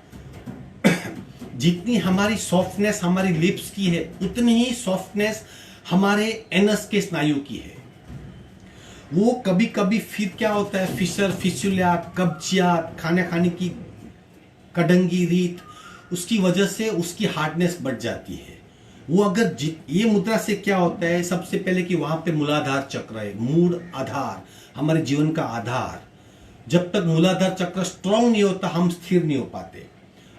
[SPEAKER 1] जितनी हमारी सॉफ्टनेस हमारी लिप्स की है उतनी ही सॉफ्टनेस हमारे एनस के स्नायु की है। वो कभी कभी फिर क्या होता है, फिशर, फिसुलियात, कब्जियात, खाने खाने की कड़ंगी रीत, उसकी वजह से उसकी हार्डनेस बढ़ जाती है। वो अगर ये मुद्रा से क्या होता है, सबसे पहले कि वहां पे मूलाधार चक्र है, मूल आधार, हमारे जीवन का आधार। जब तक मूलाधार चक्र स्ट्रांग नहीं होता हम स्थिर नहीं हो पाते।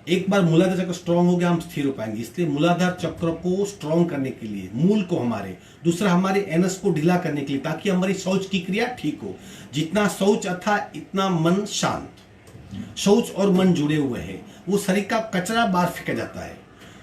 [SPEAKER 1] एक बार मूलाधार चक्र स्ट्रांग हो गया हम स्थिर हो पाएंगे। इसलिए मूलाधार चक्र को स्ट्रांग करने के लिए, मूल को हमारे, दूसरा हमारे एनस को ढीला करने के लिए, ताकि हमारी शौच की क्रिया ठीक हो। जितना शौच अथा इतना मन शांत। शौच और मन जुड़े हुए हैं, वो शरीर का कचरा बाहर फेंका जाता है।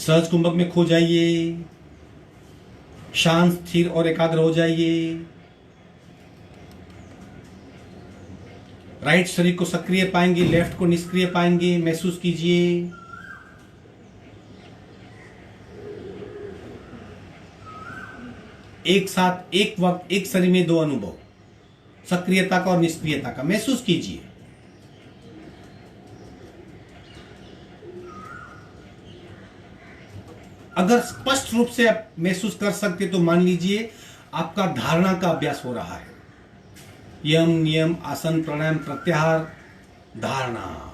[SPEAKER 1] सहज कुंभक में खो जाइए, शांत स्थिर और एकाग्र हो जाइए। राइट शरीर को सक्रिय पाएंगे, लेफ्ट को निष्क्रिय पाएंगे, महसूस कीजिए। एक साथ एक वक्त एक शरीर में दो अनुभव, सक्रियता का और निष्क्रियता का महसूस कीजिए। अगर स्पष्ट रूप से आप महसूस कर सकते तो मान लीजिए आपका धारणा का अभ्यास हो रहा है। यम नियम आसन प्राणायाम प्रत्याहार धारणा।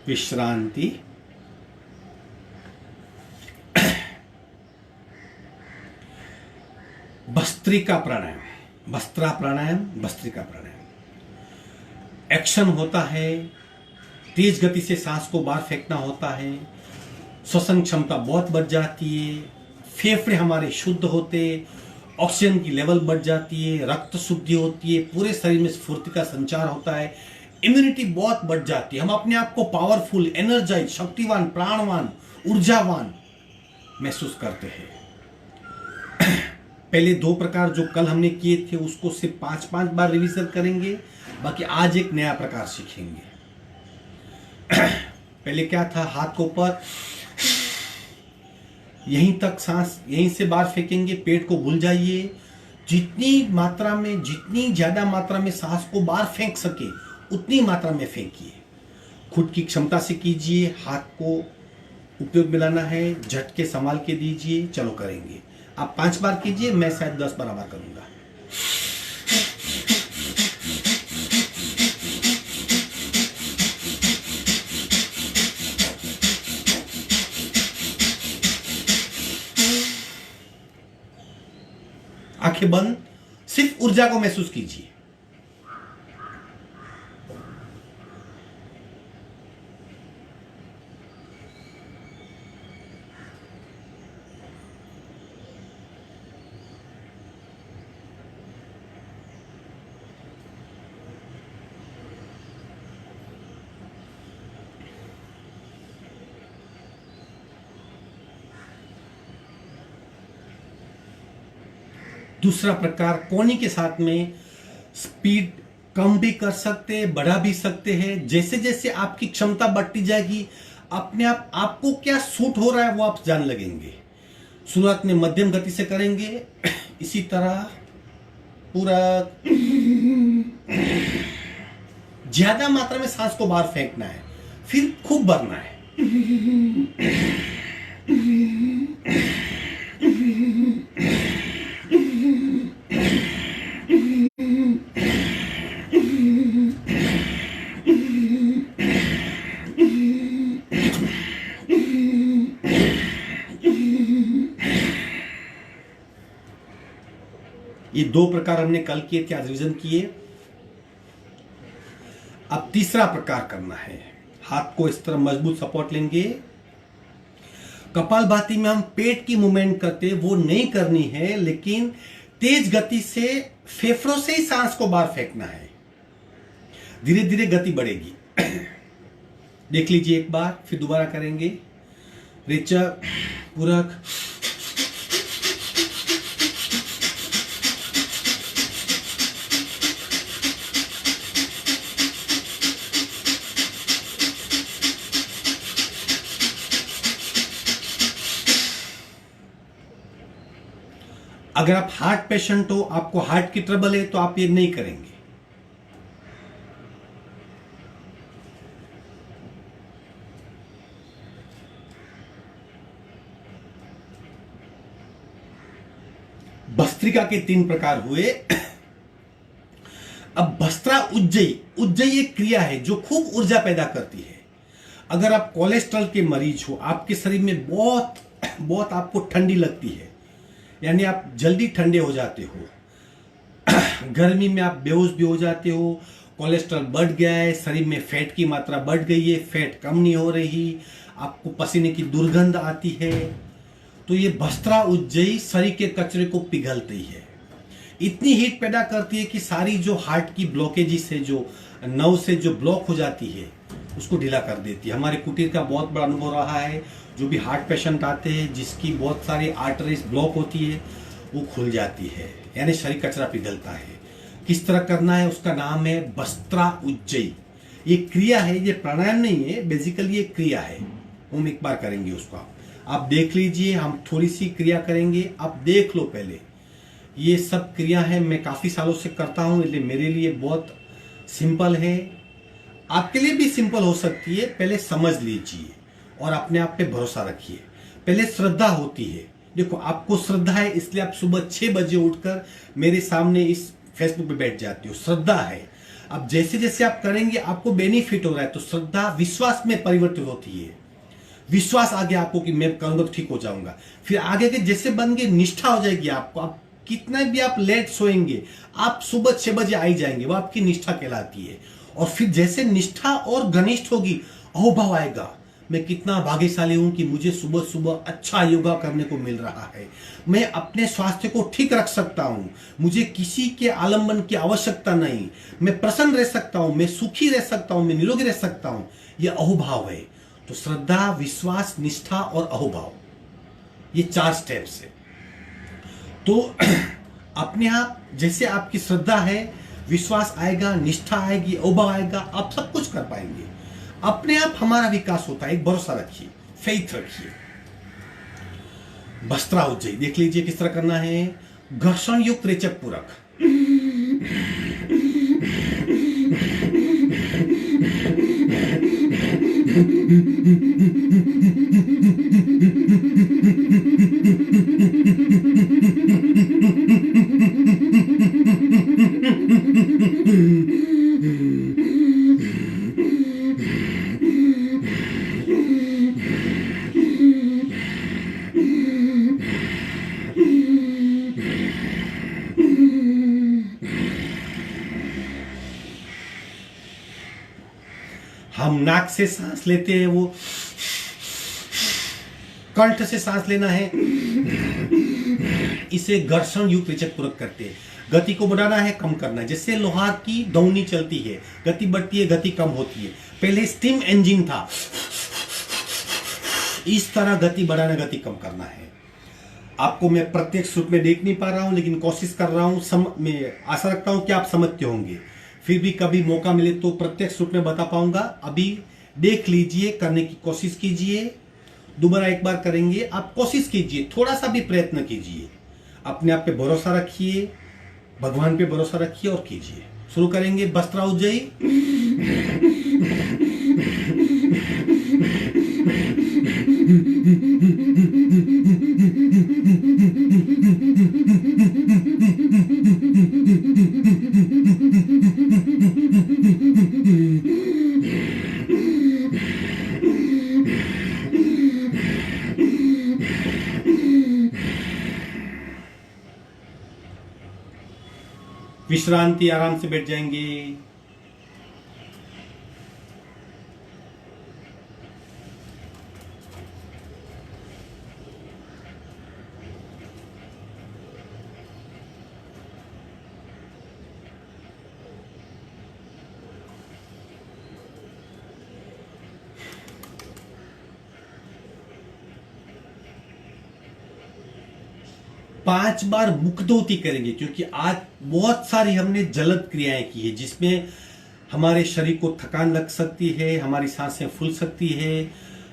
[SPEAKER 1] विश्रांति। भस्त्रिका प्राणायाम, भस्त्रा प्राणायाम, भस्त्रिका प्राणायाम। एक्शन होता है, तेज गति से सांस को बाहर फेंकना होता है, श्वसन क्षमता बहुत बढ़ जाती है, फेफड़े हमारे शुद्ध होते, ऑक्सीजन की लेवल बढ़ जाती है, रक्त शुद्धि होती है, पूरे शरीर में स्फूर्ति का संचार होता है, इम्यूनिटी बहुत बढ़ जाती है, हम अपने आप को पावरफुल, एनर्जाइज, शक्तिवान, प्राणवान, ऊर्जावान महसूस करते हैं। पहले दो प्रकार जो कल हमने किए थे उसको सिर्फ 5-5 बार रिवीजन करेंगे, बाकी आज एक नया प्रकार सीखेंगे। पहले क्या था, हाथ को ऊपर, यहीं तक सांस यहीं से बाहर फेंकेंगे, पेट को भूल जाइए। जितनी ज्यादा मात्रा में सांस को बाहर फेंक सके उतनी मात्रा में फेंकिए। खुद की क्षमता से कीजिए, हाथ को उपयोग में लाना है, झटके संभाल के दीजिए। चलो करेंगे, आप 5 बार कीजिए, मैं शायद 10 बराबर करूंगा। आंखें बंद, सिर्फ ऊर्जा को महसूस कीजिए। दूसरा प्रकार कोनी के साथ में स्पीड कम भी कर सकते हैं, बढ़ा भी सकते हैं। जैसे जैसे आपकी क्षमता बढ़ती जाएगी अपने आप आपको क्या सूट हो रहा है वो आप जान लगेंगे। शुरुआत में मध्यम गति से करेंगे, इसी तरह पूरा ज्यादा मात्रा में सांस को बाहर फेंकना है, फिर खूब भरना है। ये 2 प्रकार हमने कल किए थे, आज रिवीजन किए। अब तीसरा प्रकार करना है। हाथ को इस तरह मजबूत सपोर्ट लेंगे। कपालभाति में हम पेट की मूवमेंट करते, वो नहीं करनी है, लेकिन तेज गति से फेफड़ों से ही सांस को बाहर फेंकना है। धीरे धीरे गति बढ़ेगी। देख लीजिए एक बार, फिर दोबारा करेंगे। रेचक, पूरक, अगर आप हार्ट पेशेंट हो, आपको हार्ट की ट्रबल है, तो आप ये नहीं करेंगे। भस्त्रिका के 3 प्रकार हुए। अब भस्त्रा उज्जयी, उज्जयी एक क्रिया है जो खूब ऊर्जा पैदा करती है। अगर आप कोलेस्ट्रॉल के मरीज हो, आपके शरीर में बहुत बहुत आपको ठंडी लगती है, यानी आप जल्दी ठंडे हो जाते हो, गर्मी में आप बेहोश भी हो जाते हो, कोलेस्ट्रॉल बढ़ गया है, शरीर में फैट की मात्रा बढ़ गई है, फैट कम नहीं हो रही, आपको पसीने की दुर्गंध आती है, तो ये भस्त्रा उज्जयी शरीर के कचरे को पिघलती है। इतनी हीट पैदा करती है कि सारी जो हार्ट की ब्लॉकेजेस है, जो नर्व से जो ब्लॉक हो जाती है, उसको ढीला कर देती है। हमारे कुटीर का बहुत बड़ा अनुभव रहा है। जो भी हार्ट पेशेंट आते हैं जिसकी बहुत सारी आर्टरीज ब्लॉक होती है, वो खुल जाती है, यानी शरीर कचरा पिघलता है। किस तरह करना है, उसका नाम है बस्त्रा उज्जयी। ये क्रिया है, ये प्राणायाम नहीं है, बेसिकली ये क्रिया है। हम एक बार करेंगे उसको, आप देख लीजिए। हम थोड़ी सी क्रिया करेंगे, आप देख लो पहले। ये सब क्रिया है, मैं काफी सालों से करता हूं, इसलिए मेरे लिए बहुत सिंपल है। आपके लिए भी सिंपल हो सकती है। पहले समझ लीजिए और अपने आप पे भरोसा रखिए। पहले श्रद्धा होती है। देखो, आपको श्रद्धा है इसलिए आप सुबह 6 बजे उठकर मेरे सामने इस फेसबुक पे बैठ जाती हो, श्रद्धा है। अब जैसे जैसे आप करेंगे आपको बेनिफिट हो रहा है, तो श्रद्धा विश्वास में परिवर्तित होती है। विश्वास आ गया आपको कि मैं करूंगा तो ठीक हो जाऊंगा। फिर आगे के जैसे बन गए, निष्ठा हो जाएगी आपको। आप कितना भी आप लेट सोएंगे, आप सुबह 6 बजे आ ही जाएंगे, वो आपकी निष्ठा कहलाती है। और फिर जैसे निष्ठा और घनिष्ठ होगी, अहोभाव आएगा, मैं कितना भाग्यशाली हूं कि मुझे सुबह सुबह अच्छा योगा करने को मिल रहा है। मैं अपने स्वास्थ्य को ठीक रख सकता हूं, मुझे किसी के आलंबन की आवश्यकता नहीं, मैं प्रसन्न रह सकता हूं, मैं सुखी रह सकता हूं, मैं निरोगी रह सकता हूं। यह अहोभाव है। तो श्रद्धा, विश्वास, निष्ठा और अहोभाव, ये 4 स्टेप्स है। तो अपने आप जैसे आपकी श्रद्धा है, विश्वास आएगा, निष्ठा आएगी, अहोभाव आएगा, आप सब कुछ कर पाएंगे। अपने आप हमारा विकास होता है। एक भरोसा रखिए, फेथ रखिए। बस्त्रा उज्जयी देख लीजिए किस तरह करना है। घर्षण युक्त रेचक पूरक। हम नाक से सांस लेते हैं, वो कंठ से सांस लेना है। इसे घर्षण युक्त रेचक पूरक करते हैं। गति को बढ़ाना है, कम करना है। जैसे लोहार की दौनी चलती है, गति बढ़ती है, गति कम होती है। पहले स्टीम इंजन था, इस तरह गति बढ़ाना, गति कम करना है। आपको मैं प्रत्यक्ष रूप में देख नहीं पा रहा हूं, लेकिन कोशिश कर रहा हूं। मैं आशा रखता हूं कि आप समझते होंगे। फिर भी कभी मौका मिले तो प्रत्यक्ष रूप में बता पाऊंगा। अभी देख लीजिए, करने की कोशिश कीजिए। दोबारा एक बार करेंगे, आप कोशिश कीजिए, थोड़ा सा भी प्रयत्न कीजिए। अपने आप पे भरोसा रखिए, भगवान पे भरोसा रखिए और कीजिए। शुरू करेंगे बस्त्रा उज्जयी। विश्रांति, आराम से बैठ जाएंगे। पांच बार मुखदोती करेंगे, क्योंकि आज बहुत सारी हमने जलद क्रियाएं की है, जिसमें हमारे शरीर को थकान लग सकती है, हमारी सांसें फूल सकती है,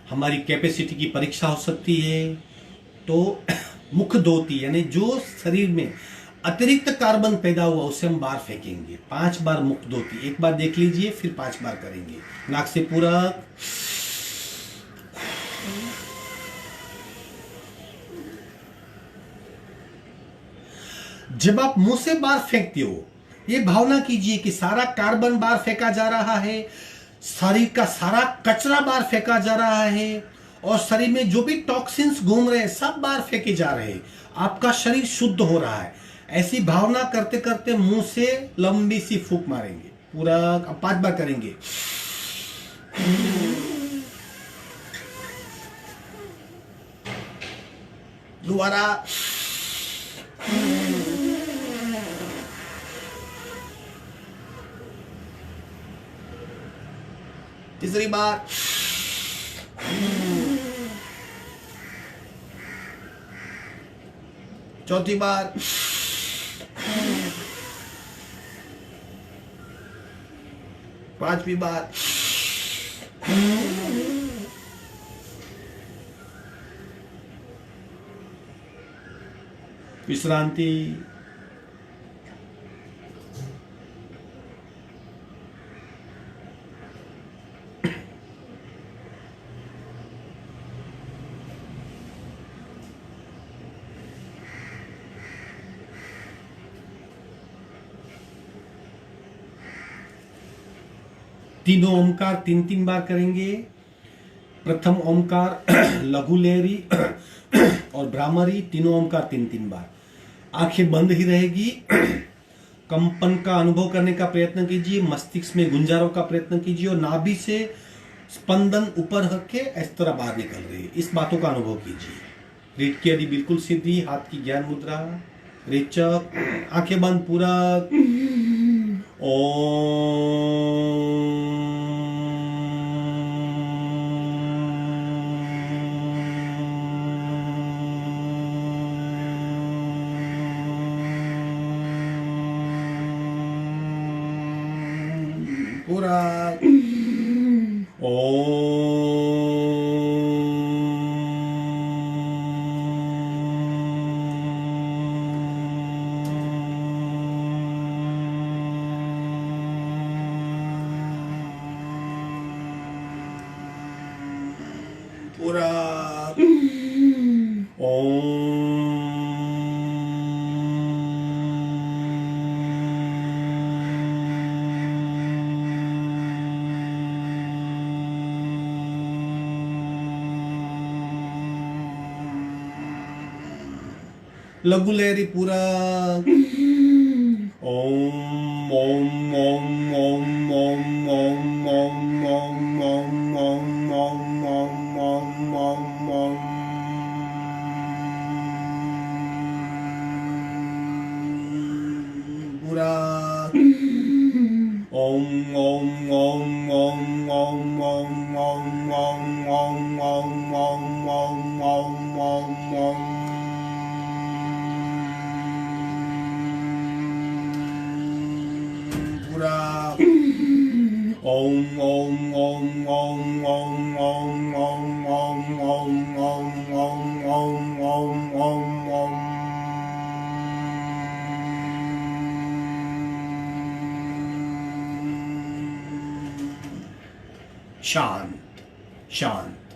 [SPEAKER 1] हमारी कैपेसिटी की परीक्षा हो सकती है। तो मुखदोती यानी जो शरीर में अतिरिक्त कार्बन पैदा हुआ उसे हम बाहर फेंकेंगे। 5 बार मुखदोती, एक बार देख लीजिए, फिर 5 बार करेंगे। नाक से पूरक, जब आप मुंह से बाहर फेंकते हो, ये भावना कीजिए कि सारा कार्बन बाहर फेंका जा रहा है, शरीर का सारा कचरा बाहर फेंका जा रहा है, और शरीर में जो भी टॉक्सिन्स घूम रहे हैं सब बाहर फेंके जा रहे हैं। आपका शरीर शुद्ध हो रहा है। ऐसी भावना करते करते मुंह से लंबी सी फूंक मारेंगे। पूरा 5 बार करेंगे। दोबारा, तीसरी बार, चौथी बार, पांचवी बार, विश्रांति। तीनों ओमकार तीन तीन बार करेंगे। प्रथम ओमकार लघु लहरी और भ्रामरी, तीनों ओमकार तीन तीन बार। आंखें बंद ही रहेगी। कंपन का अनुभव करने का प्रयत्न कीजिए, मस्तिष्क में गुंजारों का प्रयत्न कीजिए और नाभि से स्पंदन ऊपर रख के इस तरह बाहर निकल रही है, इस बातों का अनुभव कीजिए। रीढ़ की हड्डी बिल्कुल सीधी, हाथ की ज्ञान मुद्रा, रेचक, आंखें बंद पूरा। पूरा पूरा लघु लहरी पूरा। ओम ओम ओम ओम ओम ओम ओम ओम ओम ओम ओम ओम ओम ओम ओम। पूरा ओम ओम ओम ओम ओम ओम ओम ओम ओम ओम ओम ओम ओम ओम ओम। ओम ओम ओम ओम ओम ओम ओम ओम ओम ओम ओम ओम ओम ओम ओम। शांत शांत।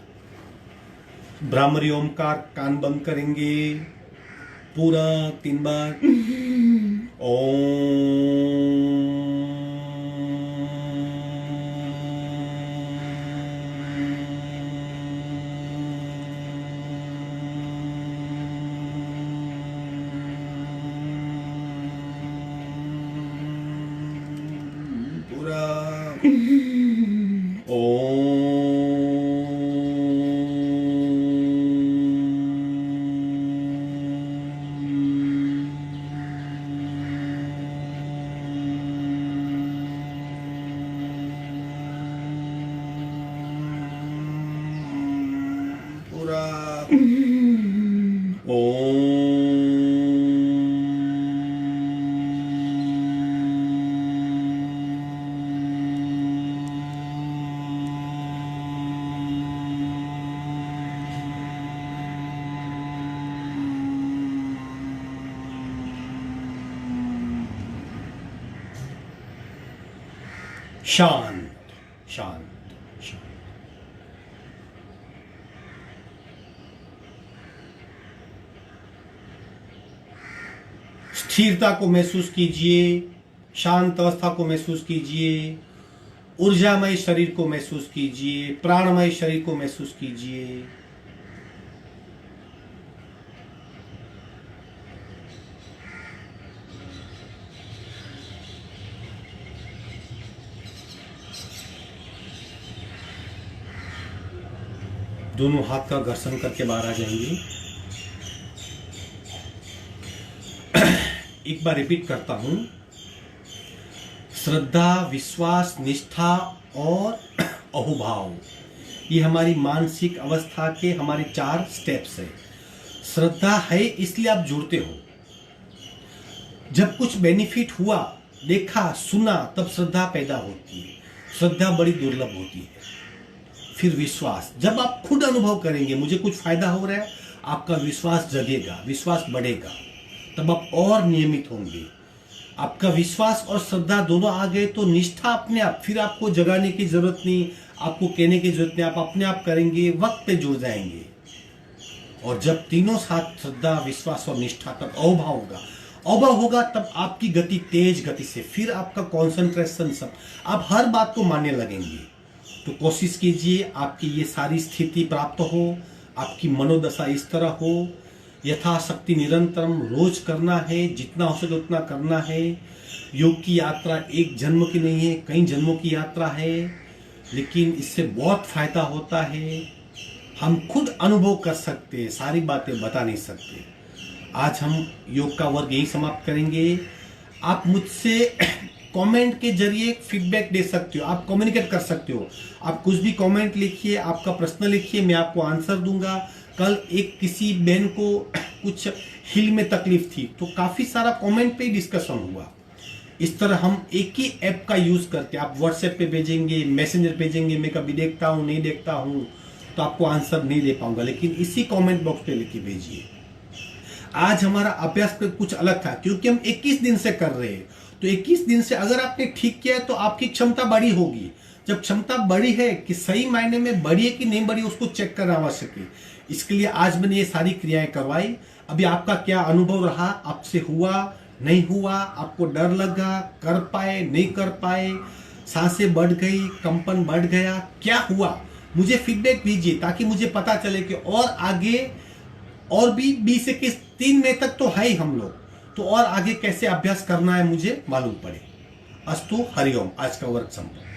[SPEAKER 1] भ्रामरी ओमकार कान बंद करेंगे पूरा 3 बार। ओम शांत शांत शांत। स्थिरता को महसूस कीजिए, शांत अवस्था को महसूस कीजिए, ऊर्जामय शरीर को महसूस कीजिए, प्राणमय शरीर को महसूस कीजिए। दोनों हाथ का घर्षण करके बाहर आ जाएंगे। एक बार रिपीट करता हूं। श्रद्धा, विश्वास, निष्ठा और अहोभाव। ये हमारी मानसिक अवस्था के हमारे 4 स्टेप्स है। श्रद्धा है इसलिए आप जुड़ते हो। जब कुछ बेनिफिट हुआ, देखा, सुना, तब श्रद्धा पैदा होती है। श्रद्धा बड़ी दुर्लभ होती है। फिर विश्वास, जब आप खुद अनुभव करेंगे मुझे कुछ फायदा हो रहा है, आपका विश्वास जगेगा, विश्वास बढ़ेगा, तब आप और नियमित होंगे। आपका विश्वास और श्रद्धा दोनों आ गए तो निष्ठा अपने आप, फिर आपको जगाने की जरूरत नहीं, आपको कहने की जरूरत नहीं, आप अपने आप करेंगे, वक्त पे जुड़ जाएंगे। और जब तीनों साथ, श्रद्धा, विश्वास और निष्ठा, तब अहोभाव होगा। अहोभाव होगा तब आपकी गति तेज गति से, फिर आपका कॉन्सेंट्रेशन, सब, आप हर बात को मानने लगेंगे। तो कोशिश कीजिए आपकी ये सारी स्थिति प्राप्त हो, आपकी मनोदशा इस तरह हो। यथाशक्ति निरंतरम रोज करना है, जितना हो सके उतना करना है। योग की यात्रा एक जन्म की नहीं है, कई जन्मों की यात्रा है, लेकिन इससे बहुत फायदा होता है। हम खुद अनुभव कर सकते हैं, सारी बातें बता नहीं सकते। आज हम योग का वर्ग यही समाप्त करेंगे। आप मुझसे कमेंट के जरिए फीडबैक दे सकते हो, आप कम्युनिकेट कर सकते हो। आप कुछ भी कमेंट लिखिए, आपका प्रश्न लिखिए, मैं आपको आंसर दूंगा। कल एक किसी बहन को कुछ हिल में तकलीफ थी, तो काफी सारा कमेंट पे ही डिस्कशन हुआ। इस तरह हम एक ही ऐप का यूज करते हैं। आप व्हाट्सएप पे भेजेंगे, मैसेंजर भेजेंगे, मैं कभी देखता हूँ, नहीं देखता हूँ, तो आपको आंसर नहीं दे पाऊंगा, लेकिन इसी कमेंट बॉक्स पे लिख के भेजिए। आज हमारा अभ्यास कुछ अलग था, क्योंकि हम 21 दिन से कर रहे हैं। तो 21 दिन से अगर आपने ठीक किया है तो आपकी क्षमता बड़ी होगी। जब क्षमता बड़ी है, कि सही मायने में बड़ी है कि नहीं बड़ी, उसको चेक करना आवश्यक है। इसके लिए आज मैंने ये सारी क्रियाएं करवाई। अभी आपका क्या अनुभव रहा, आपसे हुआ, नहीं हुआ, आपको डर लगा, कर पाए, नहीं कर पाए, सांसें बढ़ गई, कंपन बढ़ गया, क्या हुआ, मुझे फीडबैक दीजिए, ताकि मुझे पता चले कि और आगे, और भी 20 से 3 मई तक तो है ही हम लोग, तो और आगे कैसे अभ्यास करना है मुझे मालूम पड़े। अस्तु, हरिओम। आज का वर्ग संपन्न।